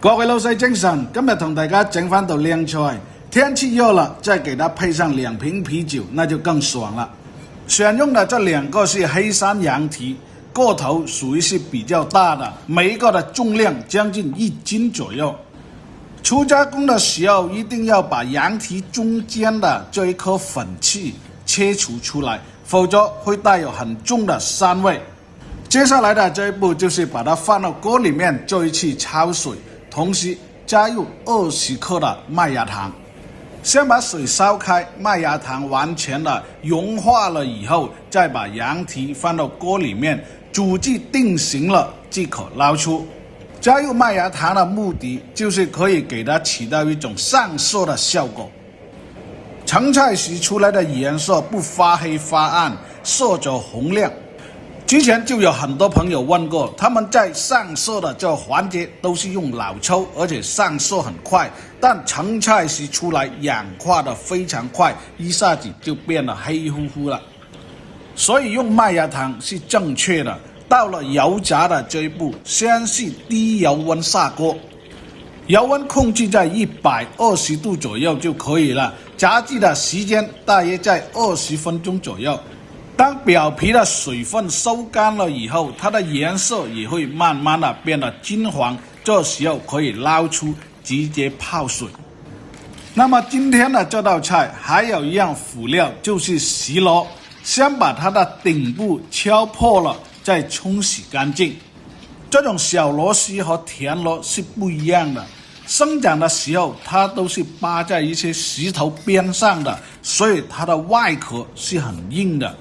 各位老細精神，今日同大家整翻道靓菜。天气热了，再给它配上2瓶啤酒，那就更爽了。选用的这2个是黑山羊蹄，个头属于是比较大的，每一个的重量将近1斤左右。初加工的时候，一定要把羊蹄中间的这一颗粉刺切除出来，否则会带有很重的膻味。接下来的这一步就是把它放到锅里面做一次焯水，同时加入20克的麦芽糖。先把水烧开，麦芽糖完全的融化了以后，再把羊蹄放到锅里面，煮至定型了即可捞出。加入麦芽糖的目的就是可以给它起到一种上色的效果。成菜时出来的颜色不发黑发暗，色泽红亮。之前就有很多朋友问过，他们在上色的这环节都是用老抽，而且上色很快，但成菜时出来氧化的非常快，一下子就变得黑乎乎了。所以用麦芽糖是正确的。到了油炸的这一步，先是低油温下锅，油温控制在120度左右就可以了。炸制的时间大约在20分钟左右。当表皮的水分收干了以后，它的颜色也会慢慢的变得金黄，这时候可以捞出，直接泡水。那么今天的这道菜还有一样辅料，就是西螺。先把它的顶部敲破了，再冲洗干净。这种小螺丝和田螺是不一样的，生长的时候它都是扒在一些石头边上的，所以它的外壳是很硬的。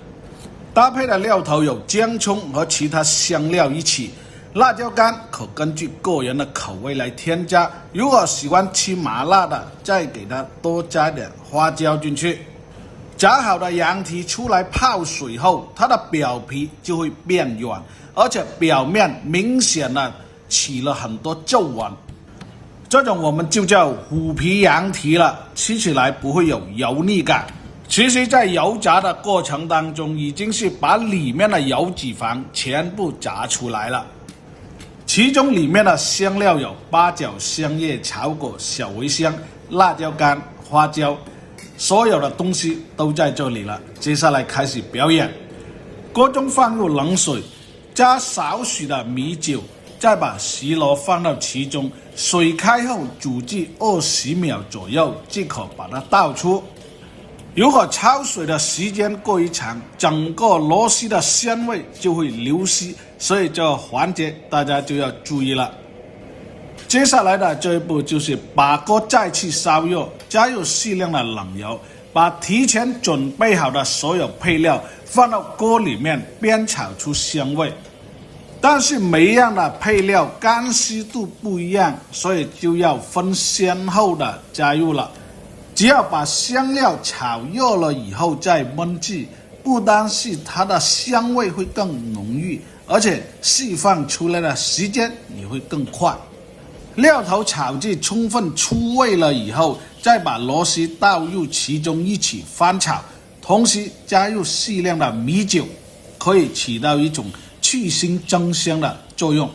搭配的料头有姜葱和其他香料一起，辣椒干可根据个人的口味来添加，如果喜欢吃麻辣的，再给它多加点花椒进去。炸好的羊蹄出来泡水后，它的表皮就会变软，而且表面明显的起了很多皱纹，这种我们就叫虎皮羊蹄了，吃起来不会有油腻感。其实在油炸的过程当中，已经是把里面的油脂肪全部炸出来了。其中里面的香料有八角、香叶、草果、小茴香、辣椒干、花椒，所有的东西都在这里了。接下来开始表演。锅中放入冷水，加少许的米酒，再把西螺放到其中，水开后煮至20秒左右即可把它倒出。如果焯水的时间过于长，整个螺丝的鲜味就会流失，所以这个环节大家就要注意了。接下来的这一步就是把锅再次烧热，加入适量的冷油，把提前准备好的所有配料放到锅里面煸炒出香味。但是每一样的配料干湿度不一样，所以就要分先后的加入了。只要把香料炒热了以后再焖制，不单是它的香味会更浓郁，而且释放出来的时间也会更快。料头炒至充分出味了以后，再把螺丝倒入其中一起翻炒，同时加入适量的米酒，可以起到一种去腥增香的作用。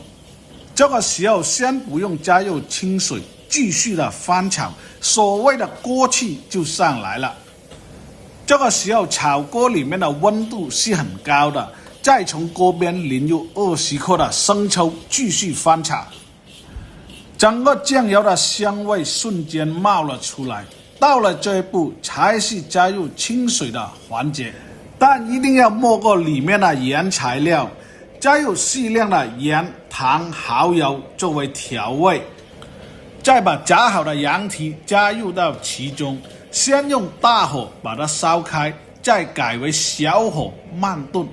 这个时候先不用加入清水，继续的翻炒，所谓的锅气就上来了。这个时候炒锅里面的温度是很高的，再从锅边淋入20克的生抽，继续翻炒。整个酱油的香味瞬间冒了出来，到了这一步才是加入清水的环节，但一定要没过里面的原材料，加入适量的盐、糖、蚝油作为调味，再把炸好的羊蹄加入到其中，先用大火把它烧开，再改为小火慢炖，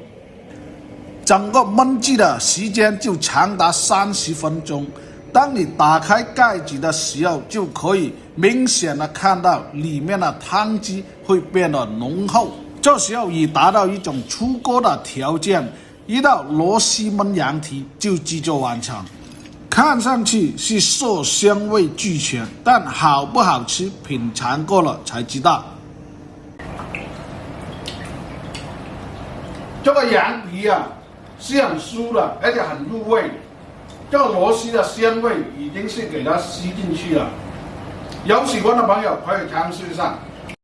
整个焖制的时间就长达30分钟。当你打开盖子的时候，就可以明显的看到里面的汤汁会变得浓厚，这时候已达到一种出锅的条件，一道螺丝焖羊蹄就制作完成。看上去是色香味俱全，但好不好吃，品尝过了才知道。这个羊蹄啊是很酥的，而且很入味。这个螺丝的鲜味已经是给它吸进去了。有喜欢的朋友可以尝试一下。